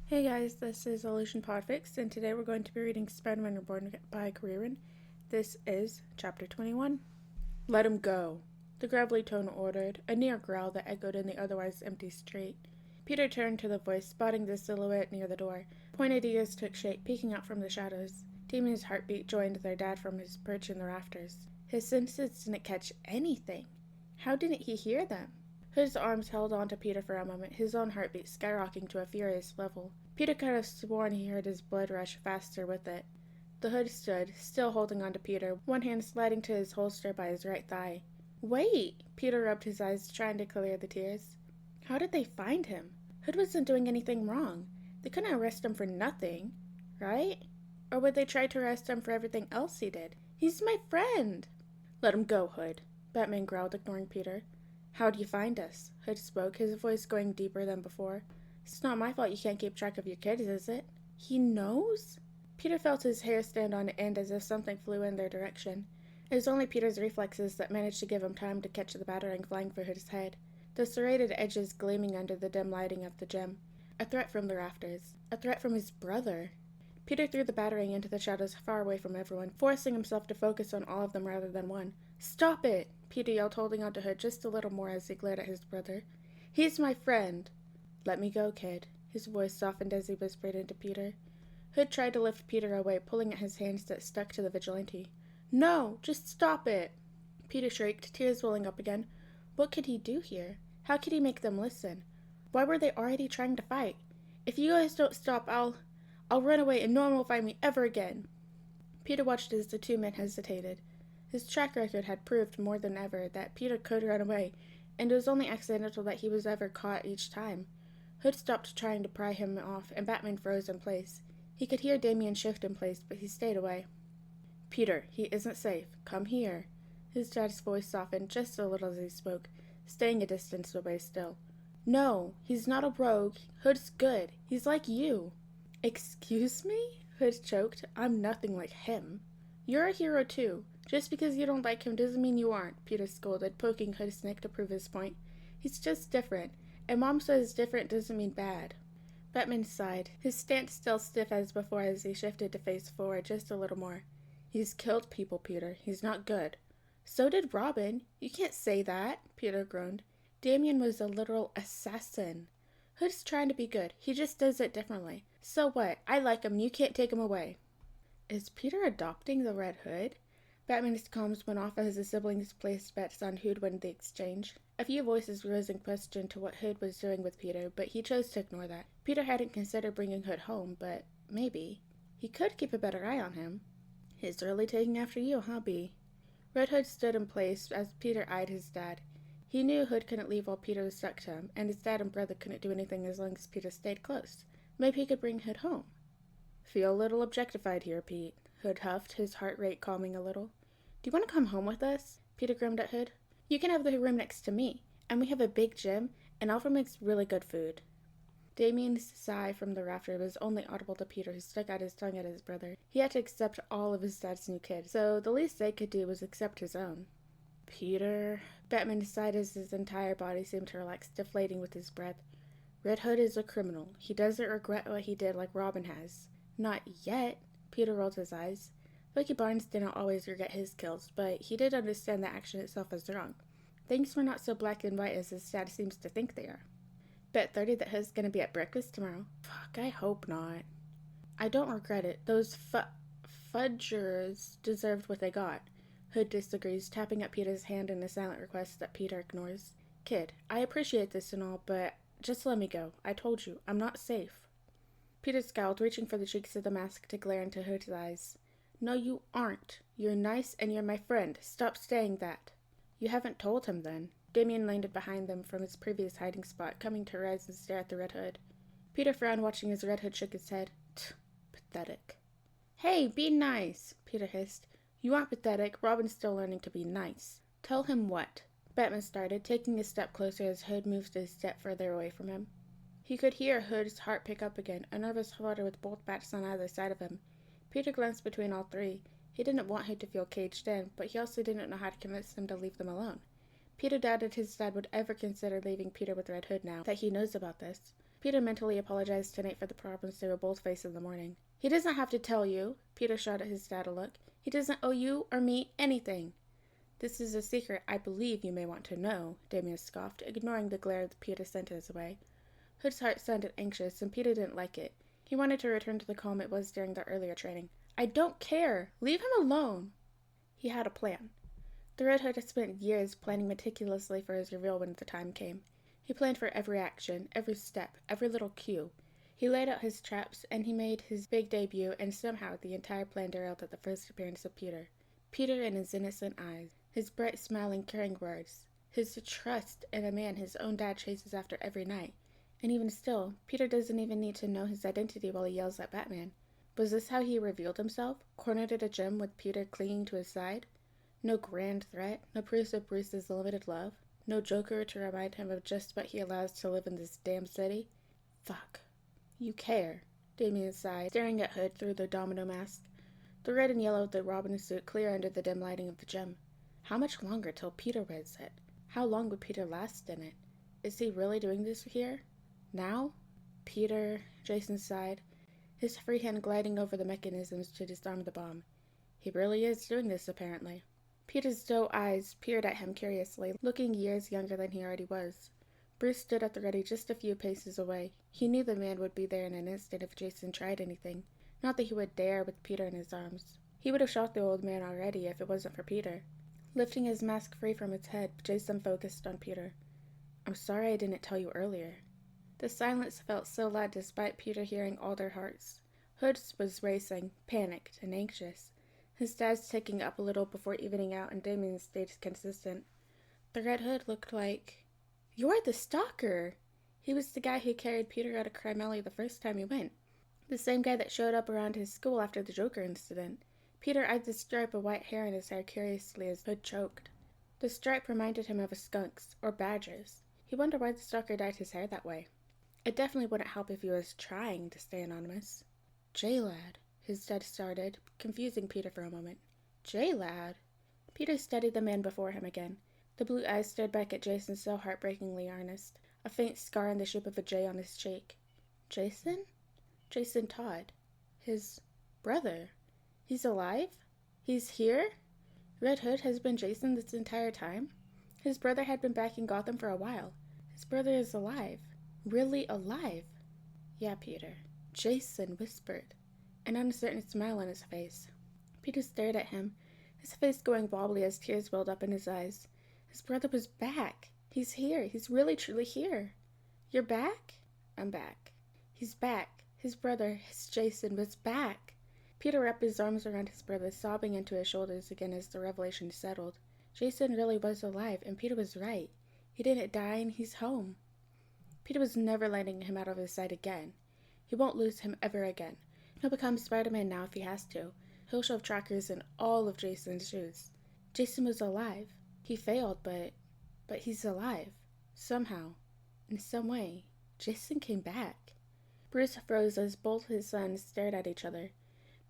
Hey guys, this is Illusion Podfics, and today we're going to be reading Spider-Man Reborn by Reborn. This is Chapter 21. Let him go, the gravelly tone ordered, a near growl that echoed in the otherwise empty street. Peter turned to the voice, spotting the silhouette near the door. Pointed ears took shape, peeking out from the shadows. Damien's heartbeat joined their dad from his perch in the rafters. His senses didn't catch anything. How didn't he hear them? Hood's arms held on to Peter for a moment, his own heartbeat skyrocketing to a furious level. Peter could have sworn he heard his blood rush faster with it. The Hood stood, still holding on to Peter, one hand sliding to his holster by his right thigh. Wait! Peter rubbed his eyes, trying to clear the tears. How did they find him? Hood wasn't doing anything wrong. They couldn't arrest him for nothing, right? Or would they try to arrest him for everything else he did? He's my friend! Let him go, Hood, Batman growled, ignoring Peter. How'd you find us? Hood spoke, his voice going deeper than before. It's not my fault you can't keep track of your kids, is it? He knows? Peter felt his hair stand on end as if something flew in their direction. It was only Peter's reflexes that managed to give him time to catch the batarang flying for his head, the serrated edges gleaming under the dim lighting of the gym. A threat from the rafters. A threat from his brother. Peter threw the batarang into the shadows far away from everyone, forcing himself to focus on all of them rather than one. Stop it! Peter yelled, holding onto Hood just a little more as he glared at his brother. He's my friend! Let me go, kid. His voice softened as he whispered into Peter. Hood tried to lift Peter away, pulling at his hands that stuck to the vigilante. No! Just stop it! Peter shrieked, tears welling up again. What could he do here? How could he make them listen? Why were they already trying to fight? If you guys don't stop, I'll run away and no one will find me ever again. Peter watched as the two men hesitated. His track record had proved more than ever that Peter could run away, and it was only accidental that he was ever caught each time. Hood stopped trying to pry him off, and Batman froze in place. He could hear Damien shift in place, but he stayed away. Peter, he isn't safe. Come here. His dad's voice softened just a little as he spoke, staying a distance away still. No, he's not a rogue. Hood's good. He's like you. Excuse me? Hood choked. I'm nothing like him. You're a hero too. Just because you don't like him doesn't mean you aren't, Peter scolded, poking Hood's neck to prove his point. He's just different, and Mom says different doesn't mean bad. Batman sighed, his stance still stiff as before as he shifted to face forward just a little more. He's killed people, Peter. He's not good. So did Robin. You can't say that, Peter groaned. Damien was a literal assassin. Hood's trying to be good. He just does it differently. So what? I like him and you can't take him away. Is Peter adopting the Red Hood? Batman's comms went off as the siblings placed bets on who'd win the exchange. A few voices rose in question to what Hood was doing with Peter, but he chose to ignore that. Peter hadn't considered bringing Hood home, but maybe. He could keep a better eye on him. He's really taking after you, huh, B? Red Hood stood in place as Peter eyed his dad. He knew Hood couldn't leave while Peter was stuck to him, and his dad and brother couldn't do anything as long as Peter stayed close. Maybe he could bring Hood home. Feel a little objectified here, Pete, Hood huffed, his heart rate calming a little. Do you want to come home with us? Peter grinned at Hood. You can have the room next to me, and we have a big gym, and Alfred makes really good food. Damien's sigh from the rafter was only audible to Peter, who stuck out his tongue at his brother. He had to accept all of his dad's new kids, so the least they could do was accept his own. Peter, Batman sighed as his entire body seemed to relax, deflating with his breath. Red Hood is a criminal. He doesn't regret what he did like Robin has. Not yet, Peter rolled his eyes. Bucky Barnes didn't always regret his kills, but he did understand the action itself was wrong. Things were not so black and white as his dad seems to think they are. Bet 30 that Hood's gonna be at breakfast tomorrow. Fuck, I hope not. I don't regret it. Those fudgers deserved what they got. Hood disagrees, tapping at Peter's hand in a silent request that Peter ignores. Kid, I appreciate this and all, but just let me go. I told you, I'm not safe. Peter scowled, reaching for the cheeks of the mask to glare into Hood's eyes. No, you aren't. You're nice and you're my friend. Stop saying that. You haven't told him then. Damien landed behind them from his previous hiding spot, coming to rise and stare at the Red Hood. Peter frowned, watching as Red Hood shook his head. Pathetic. Hey, be nice, Peter hissed. You aren't pathetic. Robin's still learning to be nice. Tell him what? Batman started, taking a step closer as Hood moved a step further away from him. He could hear Hood's heart pick up again, a nervous flutter with both bats on either side of him. Peter glanced between all three. He didn't want Hood to feel caged in, but he also didn't know how to convince them to leave them alone. Peter doubted his dad would ever consider leaving Peter with Red Hood now that he knows about this. Peter mentally apologized to Nate for the problems they were both facing in the morning. "He doesn't have to tell you," Peter shot at his dad a look. "He doesn't owe you or me anything." "This is a secret I believe you may want to know," Damien scoffed, ignoring the glare that Peter sent his way. Hood's heart sounded anxious, and Peter didn't like it. He wanted to return to the calm it was during the earlier training. "I don't care! Leave him alone!" He had a plan. The Red Hood had spent years planning meticulously for his reveal when the time came. He planned for every action, every step, every little cue. He laid out his traps, and he made his big debut, and somehow the entire plan derailed at the first appearance of Peter. Peter and his innocent eyes, his bright smiling caring words, his trust in a man his own dad chases after every night. And even still, Peter doesn't even need to know his identity while he yells at Batman. Was this how he revealed himself, cornered at a gym with Peter clinging to his side? No grand threat, no proof of Bruce's limited love, no Joker to remind him of just what he allows to live in this damn city? Fuck. "You care," Damien sighed, staring at Hood through the domino mask. The red and yellow of the Robin suit clear under the dim lighting of the gym. How much longer till Peter wears it? How long would Peter last in it? Is he really doing this here? Now? "Peter," Jason sighed, his free hand gliding over the mechanisms to disarm the bomb. "He really is doing this, apparently." Peter's doe eyes peered at him curiously, looking years younger than he already was. Bruce stood at the ready just a few paces away. He knew the man would be there in an instant if Jason tried anything. Not that he would dare with Peter in his arms. He would have shot the old man already if it wasn't for Peter. Lifting his mask free from its head, Jason focused on Peter. "I'm sorry I didn't tell you earlier." The silence felt so loud despite Peter hearing all their hearts. Hood's was racing, panicked, and anxious. His dad's ticking up a little before evening out, and Damien's stayed consistent. The Red Hood looked like... "You're the stalker!" He was the guy who carried Peter out of Crime Alley the first time he went. The same guy that showed up around his school after the Joker incident. Peter eyed the stripe of white hair in his hair curiously as Hood choked. The stripe reminded him of a skunk's, or badger's. He wondered why the stalker dyed his hair that way. It definitely wouldn't help if he was trying to stay anonymous. "J-Lad," his dad started, confusing Peter for a moment. "J-Lad?" Peter studied the man before him again. The blue eyes stared back at Jason so heartbreakingly earnest, a faint scar in the shape of a J on his cheek. "Jason?" "Jason Todd. His brother. He's alive? He's here? Red Hood has been Jason this entire time? His brother had been back in Gotham for a while. His brother is alive. Really alive?" "Yeah, Peter," Jason whispered, an uncertain smile on his face. Peter stared at him, his face going wobbly as tears welled up in his eyes. His brother was back. He's here. He's really truly here. "You're back?" "I'm back." He's back. His brother, his Jason, was back. Peter wrapped his arms around his brother, sobbing into his shoulders again as the revelation settled. Jason really was alive, and Peter was right. He didn't die, and he's home. Peter was never letting him out of his sight again. He won't lose him ever again. He'll become Spider-Man now if he has to. He'll shove trackers in all of Jason's shoes. Jason was alive. He failed, but he's alive. Somehow. In some way. Jason came back. Bruce froze as both his sons stared at each other.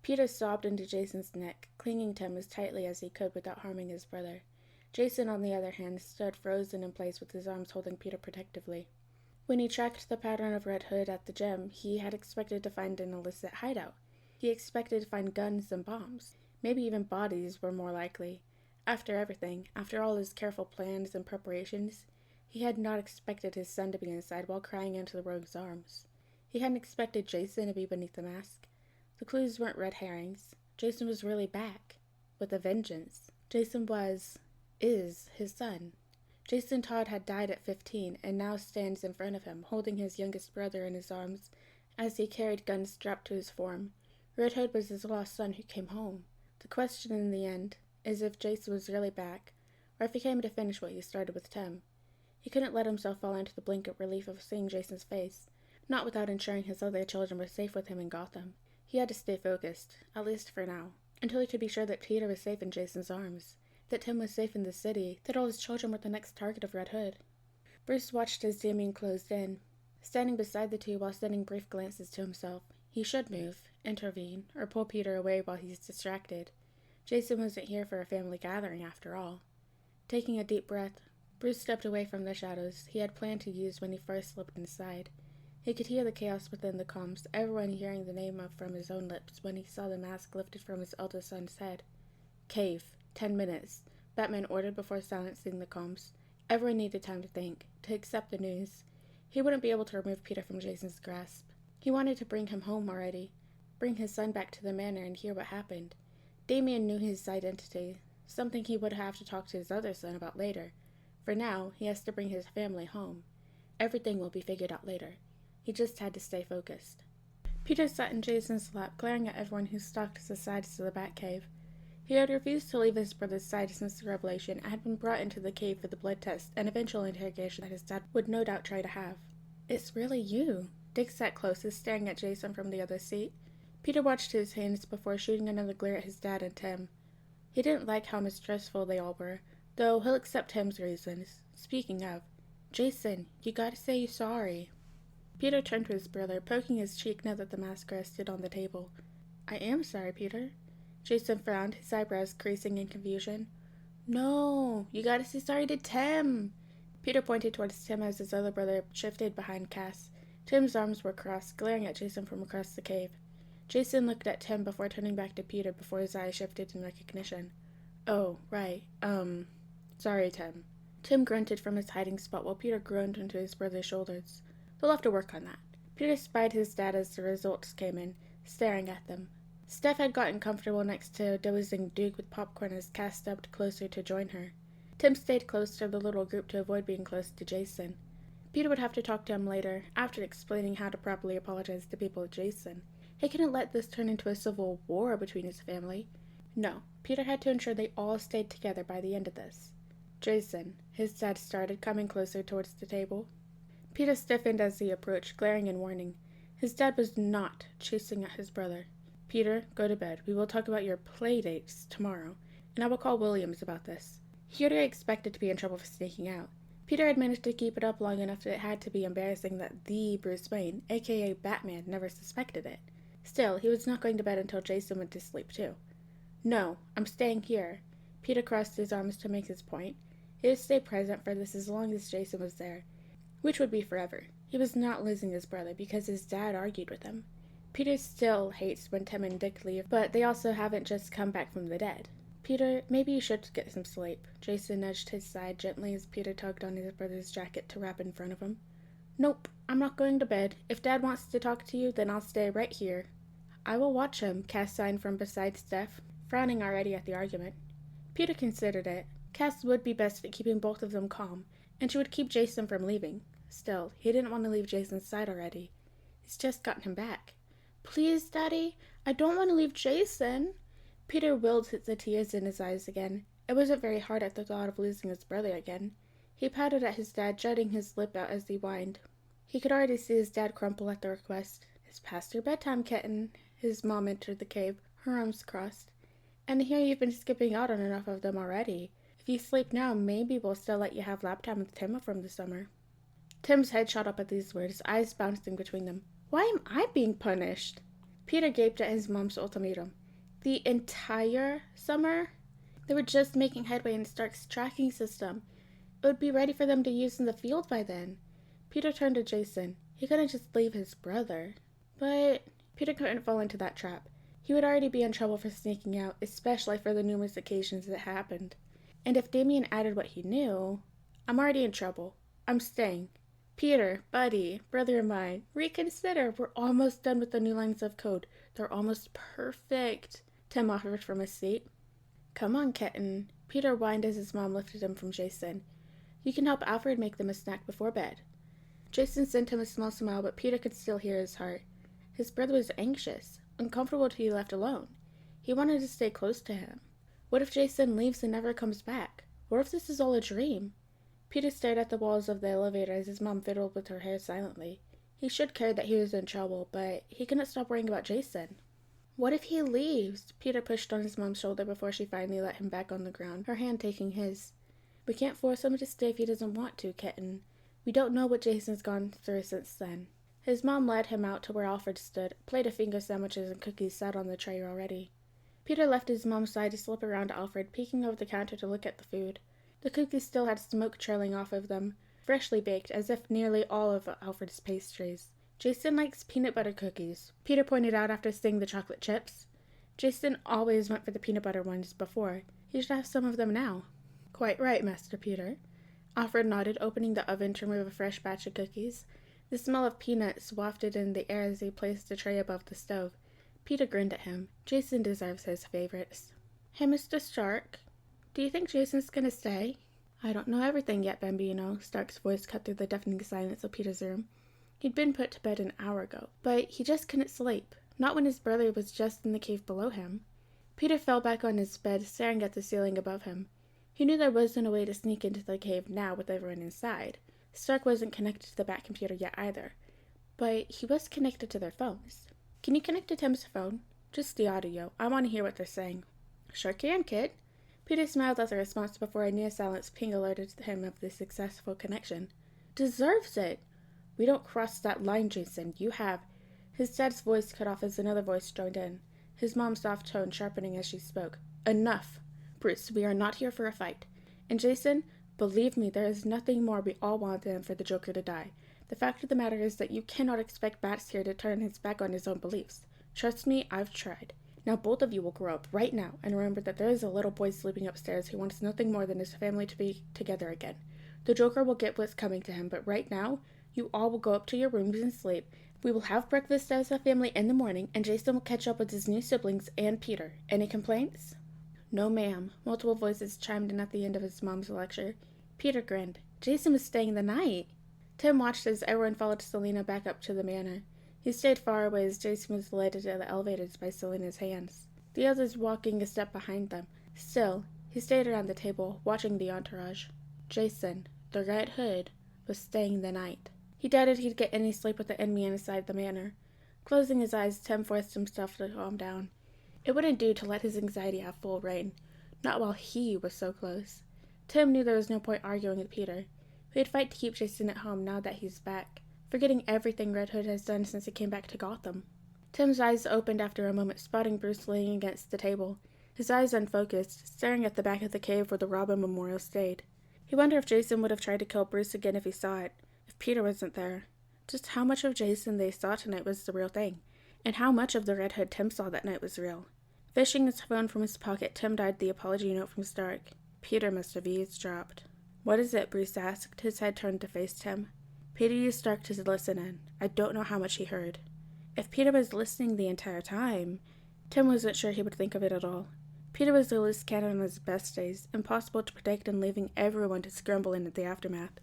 Peter sobbed into Jason's neck, clinging to him as tightly as he could without harming his brother. Jason, on the other hand, stood frozen in place with his arms holding Peter protectively. When he tracked the pattern of Red Hood at the gym, he had expected to find an illicit hideout. He expected to find guns and bombs. Maybe even bodies were more likely. After everything, after all his careful plans and preparations, he had not expected his son to be inside while crying into the rogue's arms. He hadn't expected Jason to be beneath the mask. The clues weren't red herrings. Jason was really back. With a vengeance. Jason is his son. Jason Todd had died at 15 and now stands in front of him, holding his youngest brother in his arms as he carried guns strapped to his form. Red Hood was his lost son who came home. The question in the end is if Jason was really back, or if he came to finish what he started with Tim. He couldn't let himself fall into the blanket relief of seeing Jason's face, not without ensuring his other children were safe with him in Gotham. He had to stay focused, at least for now, until he could be sure that Peter was safe in Jason's arms, that Tim was safe in the city, that all his children were the next target of Red Hood. Bruce watched as Damien closed in, standing beside the two while sending brief glances to himself. He should move, intervene, or pull Peter away while he's distracted. Jason wasn't here for a family gathering after all. Taking a deep breath, Bruce stepped away from the shadows he had planned to use when he first slipped inside. He could hear the chaos within the comms, everyone hearing the name from his own lips when he saw the mask lifted from his eldest son's head. Cave. 10 minutes. Batman ordered before silencing the comms. Everyone needed time to think, to accept the news. He wouldn't be able to remove Peter from Jason's grasp. He wanted to bring him home already. Bring his son back to the manor and hear what happened. Damien knew his identity, something he would have to talk to his other son about later. For now, he has to bring his family home. Everything will be figured out later. He just had to stay focused. Peter sat in Jason's lap, glaring at everyone who stalked to the sides of the Batcave. He had refused to leave his brother's side since the revelation and had been brought into the cave for the blood test and eventual interrogation that his dad would no doubt try to have. It's really you. Dick sat closest, staring at Jason from the other seat. Peter watched his hands before shooting another glare at his dad and Tim. He didn't like how mistrustful they all were, though he'll accept Tim's reasons. Speaking of, Jason, you gotta say you're sorry. Peter turned to his brother, poking his cheek now that the mask rested on the table. I am sorry, Peter. Jason frowned, his eyebrows creasing in confusion. No, you gotta say sorry to Tim. Peter pointed towards Tim as his other brother shifted behind Cass. Tim's arms were crossed, glaring at Jason from across the cave. Jason looked at Tim before turning back to Peter before his eyes shifted in recognition. Oh, right, sorry, Tim. Tim grunted from his hiding spot while Peter groaned into his brother's shoulders. They'll have to work on that. Peter spied his dad as the results came in, staring at them. Steph had gotten comfortable next to dozing Duke with popcorn as Cass stepped closer to join her. Tim stayed close to the little group to avoid being close to Jason. Peter would have to talk to him later, after explaining how to properly apologize to people with Jason. He couldn't let this turn into a civil war between his family. No, Peter had to ensure they all stayed together by the end of this. Jason, his dad started, coming closer towards the table. Peter stiffened as he approached, glaring in warning. His dad was not chasing at his brother. Peter, go to bed. We will talk about your play dates tomorrow, and I will call Williams about this. He already expected to be in trouble for sneaking out. Peter had managed to keep it up long enough that it had to be embarrassing that the Bruce Wayne, aka Batman, never suspected it. Still, he was not going to bed until Jason went to sleep too. No, I'm staying here. Peter crossed his arms to make his point. He would stay present for this as long as Jason was there, which would be forever. He was not losing his brother because his dad argued with him. Peter still hates when Tim and Dick leave, but they also haven't just come back from the dead. Peter, maybe you should get some sleep. Jason nudged his side gently as Peter tugged on his brother's jacket to wrap in front of him. Nope, I'm not going to bed. If Dad wants to talk to you, then I'll stay right here. I will watch him, Cass signed from beside Steph, frowning already at the argument. Peter considered it. Cass would be best at keeping both of them calm, and she would keep Jason from leaving. Still, he didn't want to leave Jason's side already. He's just gotten him back. Please, Daddy, I don't want to leave Jason. Peter willed the tears in his eyes again. It wasn't very hard at the thought of losing his brother again. He pouted at his dad, jutting his lip out as he whined. He could already see his dad crumple at the request. It's past your bedtime, kitten. His mom entered the cave, her arms crossed. And here you've been skipping out on enough of them already. If you sleep now, maybe we'll still let you have lap time with Tim from the summer. Tim's head shot up at these words, eyes bouncing between them. Why am I being punished? Peter gaped at his mom's ultimatum. The entire summer? They were just making headway in Stark's tracking system. It would be ready for them to use in the field by then. Peter turned to Jason. He couldn't just leave his brother. But Peter couldn't fall into that trap. He would already be in trouble for sneaking out, especially for the numerous occasions it happened. And if Damien added what he knew, I'm already in trouble. I'm staying. Peter, buddy, brother of mine, reconsider. We're almost done with the new lines of code. They're almost perfect. Tim offered from his seat. Come on, kitten. Peter whined as his mom lifted him from Jason. You can help Alfred make them a snack before bed. Jason sent him a small smile, but Peter could still hear his heart. His brother was anxious, uncomfortable to be left alone. He wanted to stay close to him. What if Jason leaves and never comes back? What if this is all a dream? Peter stared at the walls of the elevator as his mom fiddled with her hair silently. He should care that he was in trouble, but he couldn't stop worrying about Jason. What if he leaves? Peter pushed on his mom's shoulder before she finally let him back on the ground, her hand taking his. We can't force him to stay if he doesn't want to, kitten. We don't know what Jason's gone through since then. His mom led him out to where Alfred stood. A plate of finger sandwiches and cookies sat on the tray already. Peter left his mom's side to slip around to Alfred, peeking over the counter to look at the food. The cookies still had smoke trailing off of them, freshly baked, as if nearly all of Alfred's pastries. Jason likes peanut butter cookies, Peter pointed out after seeing the chocolate chips. Jason always went for the peanut butter ones before. He should have some of them now. Quite right, Master Peter. Alfred nodded, opening the oven to remove a fresh batch of cookies. The smell of peanuts wafted in the air as he placed the tray above the stove. Peter grinned at him. Jason deserves his favorites. Hey, Mr. Stark, do you think Jason's gonna stay? I don't know everything yet, Bambino. Stark's voice cut through the deafening silence of Peter's room. He'd been put to bed an hour ago, but he just couldn't sleep. Not when his brother was just in the cave below him. Peter fell back on his bed, staring at the ceiling above him. He knew there wasn't a way to sneak into the cave now with everyone inside. Stark wasn't connected to the Bat computer yet either, but he was connected to their phones. Can you connect to Tim's phone? Just the audio. I want to hear what they're saying. Sure can, kid. Peter smiled at the response before a near-silence ping alerted him of the successful connection. Deserves it! We don't cross that line, Jason. You have. His dad's voice cut off as another voice joined in, his mom's soft tone sharpening as she spoke. Enough! Bruce, we are not here for a fight. And Jason, believe me, there is nothing more we all want than for the Joker to die. The fact of the matter is that you cannot expect Bats here to turn his back on his own beliefs. Trust me, I've tried. Now both of you will grow up right now and remember that there is a little boy sleeping upstairs who wants nothing more than his family to be together again. The Joker will get what's coming to him, but right now, you all will go up to your rooms and sleep. We will have breakfast as a family in the morning, and Jason will catch up with his new siblings and Peter. Any complaints? No, ma'am. Multiple voices chimed in at the end of his mom's lecture. Peter grinned. Jason was staying the night. Tim watched as everyone followed Selena back up to the manor. He stayed far away as Jason was led to the elevators by Selena's hands, the others walking a step behind them. Still, he stayed around the table, watching the entourage. Jason, the Red Hood, was staying the night. He doubted he'd get any sleep with the enemy inside the manor. Closing his eyes, Tim forced himself to calm down. It wouldn't do to let his anxiety have full reign, not while he was so close. Tim knew there was no point arguing with Peter. He'd fight to keep Jason at home now that he's back, forgetting everything Red Hood has done since he came back to Gotham. Tim's eyes opened after a moment, spotting Bruce leaning against the table, his eyes unfocused, staring at the back of the cave where the Robin Memorial stayed. He wondered if Jason would have tried to kill Bruce again if he saw it, if Peter wasn't there. Just how much of Jason they saw tonight was the real thing, and how much of the Red Hood Tim saw that night was real. Fishing his phone from his pocket, Tim dialed the apology note from Stark. Peter must have eavesdropped. What is it? Bruce asked, his head turned to face Tim. Peter used Stark to listen in. I don't know how much he heard. If Peter was listening the entire time, Tim wasn't sure he would think of it at all. Peter was the loose cannon on his best days, impossible to predict and leaving everyone to scramble in at the aftermath.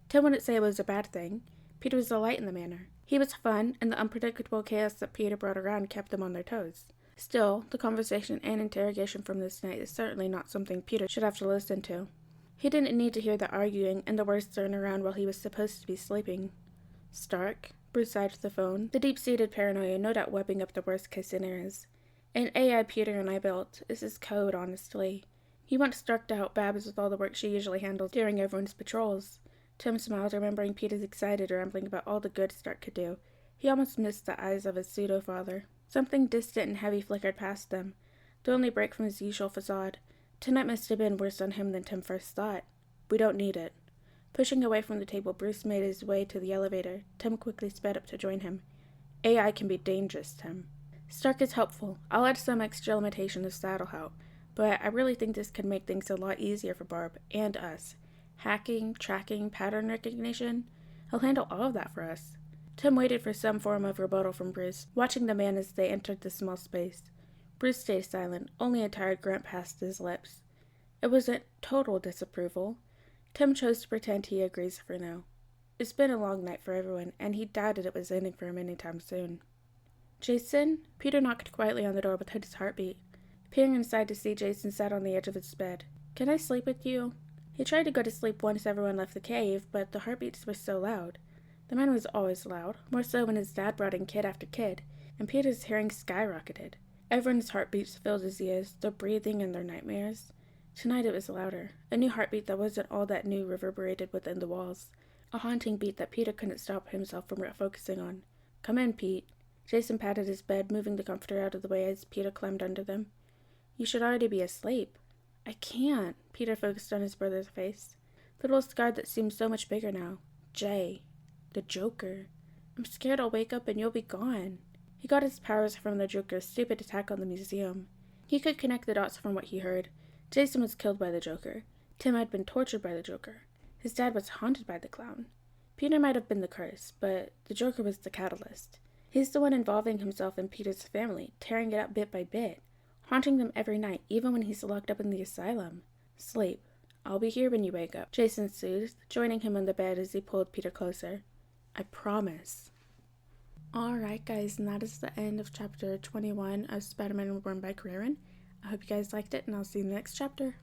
Tim wouldn't say it was a bad thing. Peter was a light in the manor. He was fun, and the unpredictable chaos that Peter brought around kept them on their toes. Still, the conversation and interrogation from this night is certainly not something Peter should have to listen to. He didn't need to hear the arguing and the words thrown around while he was supposed to be sleeping. Stark, Bruce sighed to the phone, the deep-seated paranoia no doubt webbing up the worst-case scenarios. An AI Peter and I built is his code, honestly. He once Starked out Babs with all the work she usually handles during everyone's patrols. Tim smiled, remembering Peter's excited rambling about all the good Stark could do. He almost missed the eyes of his pseudo-father. Something distant and heavy flickered past them, the only break from his usual facade. Tonight must have been worse on him than Tim first thought. We don't need it. Pushing away from the table, Bruce made his way to the elevator. Tim quickly sped up to join him. AI can be dangerous, Tim. Stark is helpful. I'll add some extra limitation of saddle-out, but I really think this could make things a lot easier for Barb and us. Hacking, tracking, pattern recognition. He'll handle all of that for us. Tim waited for some form of rebuttal from Bruce, watching the man as they entered the small space. Bruce stayed silent, only a tired grunt passed his lips. It wasn't total disapproval. Tim chose to pretend he agrees for now. It's been a long night for everyone, and he doubted it was ending for him anytime soon. Jason? Peter knocked quietly on the door with his heartbeat. Peering inside to see Jason sat on the edge of his bed. Can I sleep with you? He tried to go to sleep once everyone left the cave, but the heartbeats were so loud. The man was always loud, more so when his dad brought in kid after kid, and Peter's hearing skyrocketed. Everyone's heartbeats filled his ears, their breathing and their nightmares. Tonight it was louder. A new heartbeat that wasn't all that new reverberated within the walls. A haunting beat that Peter couldn't stop himself from focusing on. Come in, Pete. Jason patted his bed, moving the comforter out of the way as Peter climbed under them. You should already be asleep. I can't. Peter focused on his brother's face. The little scar that seemed so much bigger now. Jay. The Joker. I'm scared I'll wake up and you'll be gone. He got his powers from the Joker's stupid attack on the museum. He could connect the dots from what he heard. Jason was killed by the Joker. Tim had been tortured by the Joker. His dad was haunted by the clown. Peter might have been the curse, but the Joker was the catalyst. He's the one involving himself in Peter's family, tearing it up bit by bit, haunting them every night, even when he's locked up in the asylum. Sleep. I'll be here when you wake up, Jason soothed, joining him on the bed as he pulled Peter closer. I promise. Alright guys, and that is the end of chapter 21 of Spider-Man Reborn by Carreran. I hope you guys liked it, and I'll see you in the next chapter.